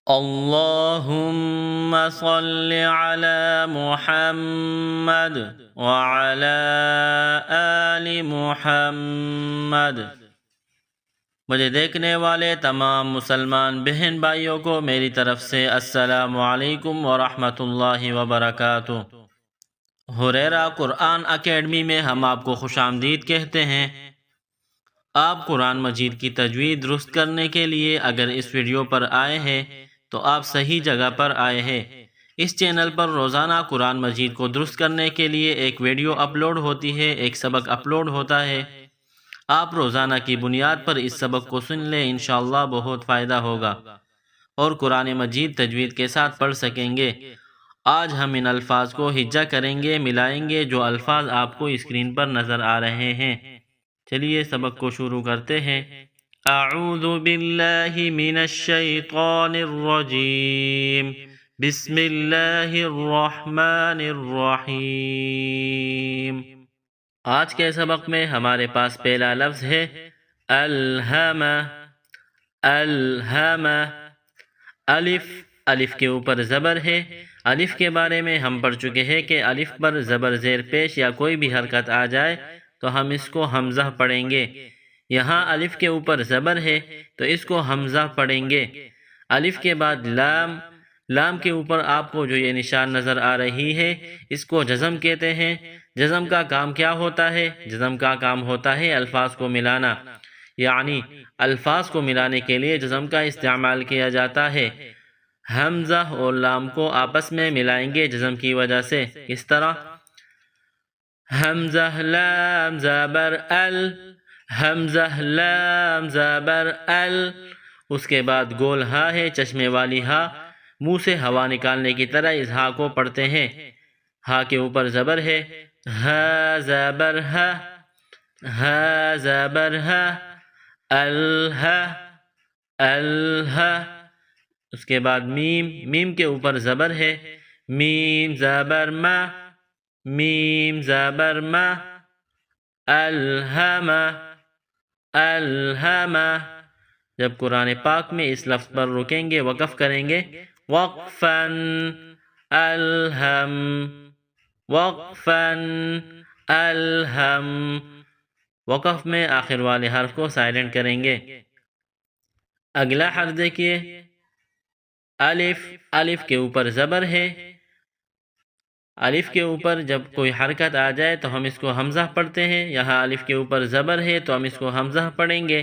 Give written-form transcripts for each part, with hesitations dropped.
اللهم صل على محمد وعلى آل محمد۔ مجھے دیکھنے والے تمام مسلمان بہن بھائیوں کو میری طرف سے السلام علیکم ورحمۃ اللہ وبرکاتہ۔ ہریرہ قرآن اکیڈمی میں ہم آپ کو خوش آمدید کہتے ہیں۔ آپ قرآن مجید کی تجوید درست کرنے کے لیے اگر اس ویڈیو پر آئے ہیں تو آپ صحیح جگہ پر آئے ہیں۔ اس چینل پر روزانہ قرآن مجید کو درست کرنے کے لیے ایک ویڈیو اپلوڈ ہوتی ہے، ایک سبق اپلوڈ ہوتا ہے۔ آپ روزانہ کی بنیاد پر اس سبق کو سن لیں، انشاءاللہ بہت فائدہ ہوگا اور قرآن مجید تجوید کے ساتھ پڑھ سکیں گے۔ آج ہم ان الفاظ کو ہجہ کریں گے، ملائیں گے، جو الفاظ آپ کو اسکرین پر نظر آ رہے ہیں۔ چلیے سبق کو شروع کرتے ہیں۔ اعوذ باللہ من الشیطان الرجیم، بسم اللہ الرحمن الرحیم۔ آج کے سبق میں ہمارے پاس پہلا لفظ ہے الہم۔ الہم، الف، الف کے اوپر زبر ہے۔ الف کے بارے میں ہم پڑھ چکے ہیں کہ الف پر زبر زیر پیش یا کوئی بھی حرکت آ جائے تو ہم اس کو حمزہ پڑھیں گے۔ یہاں الف کے اوپر زبر ہے تو اس کو حمزہ پڑھیں گے۔ الف کے بعد لام، لام کے اوپر آپ کو جو یہ نشان نظر آ رہی ہے اس کو جزم کہتے ہیں۔ جزم کا کام کیا ہوتا ہے؟ جزم کا کام ہوتا ہے الفاظ کو ملانا، یعنی الفاظ کو ملانے کے لیے جزم کا استعمال کیا جاتا ہے۔ حمزہ اور لام کو آپس میں ملائیں گے جزم کی وجہ سے، اس طرح حمزہ لام زبر ال، حمزہ لام زبر ال۔ اس کے بعد گول ہا ہے، چشمے والی ہا، منہ سے ہوا نکالنے کی طرح اس ہا کو پڑھتے ہیں۔ ہا کے اوپر زبر ہے، ہا زبر ہا، ہا زبر ہا، الہا، الہا۔ اس کے بعد میم، میم کے اوپر زبر ہے، میم زبر ما، میم زبر ما، الہم، الہم۔ جب قرآن پاک میں اس لفظ پر رکیں گے، وقف کریں گے، وقفاً، الہم، وقفاً، الہم۔ وقف میں آخر والے حرف کو سائلنٹ کریں گے۔ اگلا حرف دیکھیے، الف، الف کے اوپر زبر ہے۔ الف کے اوپر جب کوئی حرکت آ جائے تو ہم اس کو حمزہ پڑھتے ہیں۔ یہاں الف کے اوپر زبر ہے تو ہم اس کو حمزہ پڑھیں گے۔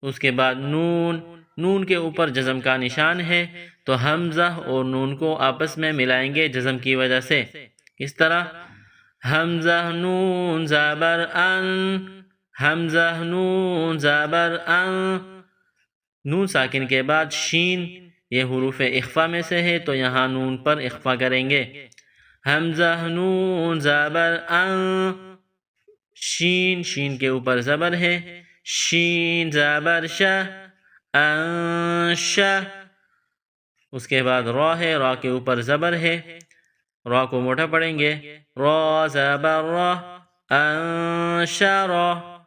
اس کے بعد نون، نون کے اوپر جزم کا نشان ہے تو حمزہ اور نون کو آپس میں ملائیں گے جزم کی وجہ سے، اس طرح حمزہ نون زبر ان، حمزہ نون زبر ان۔ نون ساکن کے بعد شین، یہ حروف اخفا میں سے ہے تو یہاں نون پر اخفا کریں گے۔ حمزہ نون زبر ان، شین، شین کے اوپر زبر ہے، شین زبر شا، انشا۔ اس کے بعد را ہے، را کے اوپر زبر ہے، را کو موٹا پڑھیں گے، را زبر را، انشرا،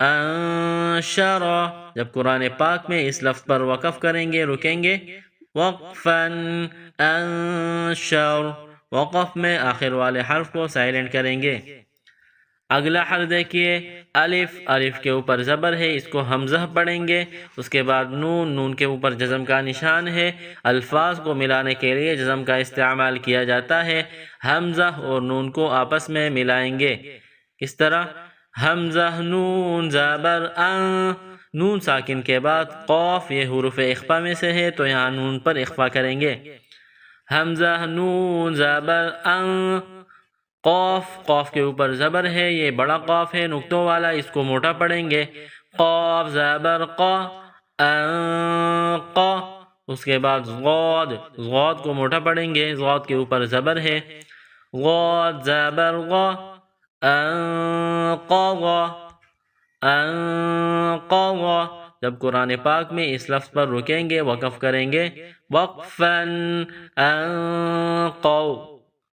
انشرا۔ جب قرآن پاک میں اس لفظ پر وقف کریں گے، رکیں گے، وقفاً، انشر۔ وقف میں آخر والے حرف کو سائلنٹ کریں گے۔ اگلا حرف دیکھیے، الف، الف کے اوپر زبر ہے، اس کو حمزہ پڑھیں گے۔ اس کے بعد نون، نون کے اوپر جزم کا نشان ہے۔ الفاظ کو ملانے کے لیے جزم کا استعمال کیا جاتا ہے۔ حمزہ اور نون کو آپس میں ملائیں گے، اس طرح حمزہ نون زبر ان۔ نون ساکن کے بعد قاف، یہ حروف اخفا میں سے ہے تو یہاں نون پر اخفا کریں گے۔ حمزہ نون زبر ان، قاف، قاف کے اوپر زبر ہے، یہ بڑا قاف ہے نقطوں والا، اس کو موٹا پڑھیں گے، قاف زبر قا، انقا۔ اس کے بعد غاد، غاد کو موٹا پڑھیں گے، غاد کے اوپر زبر ہے، غاد زبر غا، انقضا، انقضا۔ جب قرآن پاک میں اس لفظ پر رکیں گے، وقف کریں گے، وقفاً، انقض،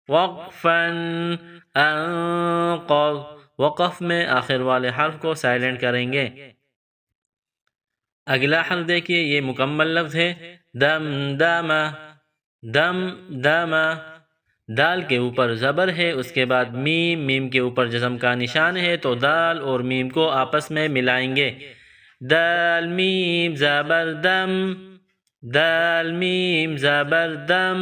وقفاً، انقض۔ وقف میں آخر والے حرف کو سائلنٹ کریں گے۔ اگلا حرف دیکھیے، یہ مکمل لفظ ہے، دمدم دمدم، دال کے اوپر زبر ہے، اس کے بعد میم، میم کے اوپر جزم کا نشان ہے، تو دال اور میم کو آپس میں ملائیں گے، دال میم زبر دم، دال میم زبر دم،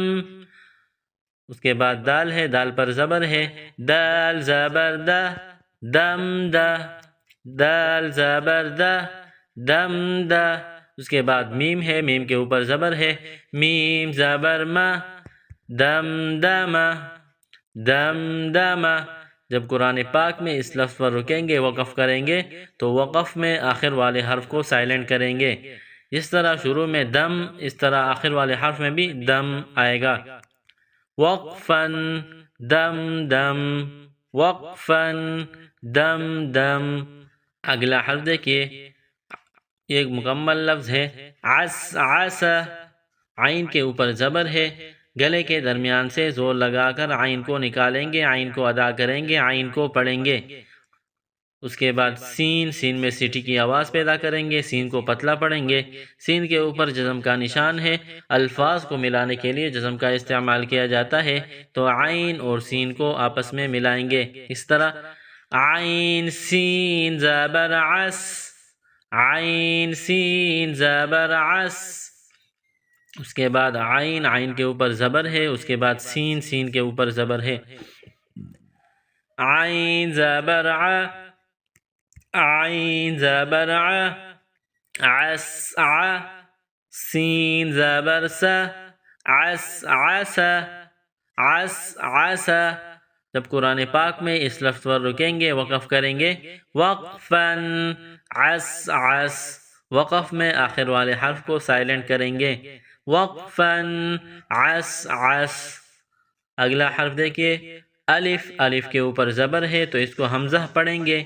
اس کے بعد دال ہے، دال پر زبر ہے، دال زبر دہ، دم دہ، دال زبر دہ، دم دہ، اس کے بعد میم ہے، میم کے اوپر زبر ہے، میم زبر ما، دم دم دم دم۔ جب قرآن پاک میں اس لفظ پر رکیں گے، وقف کریں گے، تو وقف میں آخر والے حرف کو سائلنٹ کریں گے، اس طرح شروع میں دم، اس طرح آخر والے حرف میں بھی دم آئے گا، وقفاً دم دم، وقفاً دم دم۔ اگلا حرف دیکھیے، ایک مکمل لفظ ہے، عس عس، عین کے اوپر زبر ہے، گلے کے درمیان سے زور لگا کر عین کو نکالیں گے، عین کو ادا کریں گے، عین کو پڑھیں گے، اس کے بعد سین، سین میں سیٹی کی آواز پیدا کریں گے، سین کو پتلا پڑھیں گے، سین کے اوپر جزم کا نشان ہے، الفاظ کو ملانے کے لیے جزم کا استعمال کیا جاتا ہے، تو عین اور سین کو آپس میں ملائیں گے، اس طرح عین سین زبر عس، عین سین زبر عس، اس کے بعد عین، عین کے اوپر زبر ہے، اس کے بعد سین، سین کے اوپر زبر ہے، عین زبر ع، عین زبر ع، عس ع، سین زبر س، عس عس، عس عس۔ جب قرآن پاک میں اس لفظ پر رکیں گے، وقف کریں گے، وقفاً عس عس، وقف میں آخر والے حرف کو سائلنٹ کریں گے، وقفاً عس عس۔ اگلا حرف دیکھیے، الف، الف کے اوپر زبر ہے تو اس کو حمزہ پڑھیں گے،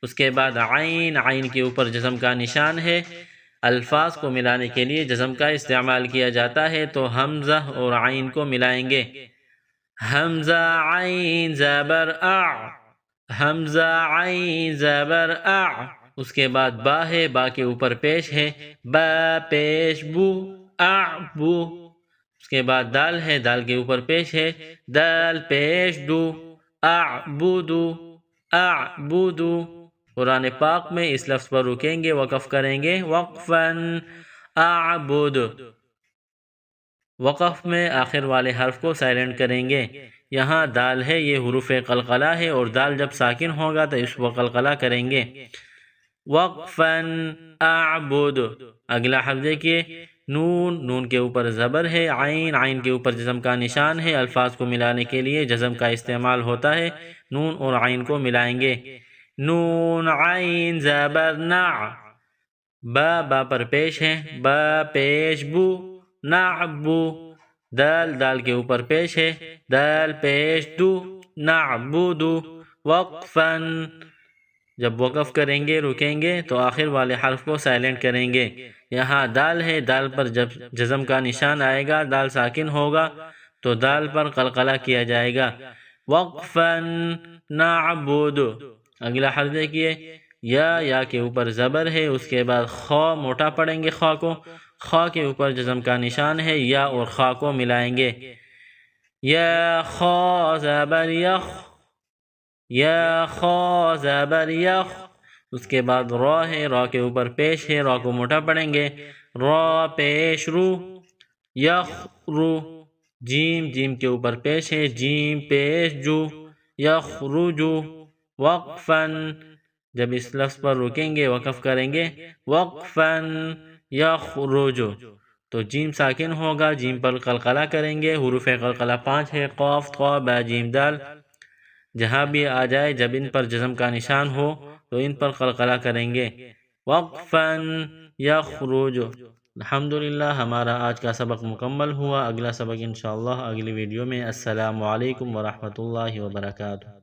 اس کے بعد عین، عین کے اوپر جزم کا نشان ہے، الفاظ کو ملانے کے لیے جزم کا استعمال کیا جاتا ہے، تو حمزہ اور عین کو ملائیں گے، حمزہ عین زبر اع، حمزہ عین زبر اع، اس کے بعد با ہے، با کے اوپر پیش ہے، با پیش بو، اعبو، اس کے بعد دال ہے، دال کے اوپر پیش ہے، دال پیش دو، اعبدو، اعبدو۔ قرآن پاک میں اس لفظ پر رکیں گے، وقف کریں گے، وقفاً اعبد، وقف میں آخر والے حرف کو سائلنٹ کریں گے، یہاں دال ہے، یہ حروف قلقلہ ہے، اور دال جب ساکن ہوگا تو اس کو قلقلہ کریں گے، وقفاً اعبد۔ اگلا حرف دیکھیے، نون، نون کے اوپر زبر ہے، عین، عین کے اوپر جزم کا نشان ہے، الفاظ کو ملانے کے لیے جزم کا استعمال ہوتا ہے، نون اور عین کو ملائیں گے، نون عین زبر نع، با، با پر پیش ہے، با پیش بو، نعبو، دال، دال کے اوپر پیش ہے، دال پیش دو، نعبدو، وقفاً۔ جب وقف کریں گے، رکیں گے، تو آخر والے حرف کو سائلنٹ کریں گے، یہاں دال ہے، دال پر جب جزم کا نشان آئے گا، دال ساکن ہوگا تو دال پر قلقلہ کیا جائے گا، وقفاً نعبد۔ اگلا حرف دیکھیے، یا کے اوپر زبر ہے، اس کے بعد خا، موٹا پڑھیں گے خا کو، خا کے اوپر جزم کا نشان ہے، یا اور خا کو ملائیں گے، یا خا زبر یخ، یا خا زبر یخ، اس کے بعد را ہے، را کے اوپر پیش ہے، را کو موٹا پڑھیں گے، را پیش رو، یخ رو، جیم، جیم کے اوپر پیش ہے، جیم پیش جو، یخ رو جو، وقفاً۔ جب اس لفظ پر رکیں گے، وقف کریں گے، وقفاً یخرج، تو جیم ساکن ہوگا، جیم پر قلقلہ کریں گے، حروف قلقلہ 5 ہے، قاف، طا، با، جیم، دال، جہاں بھی آ جائے جب ان پر جزم کا نشان ہو تو ان پر قلقلہ کریں گے، وقفاً یخرج۔ الحمدللہ ہمارا آج کا سبق مکمل ہوا، اگلا سبق انشاءاللہ اگلی ویڈیو میں۔ السلام علیکم ورحمۃ اللہ وبرکاتہ۔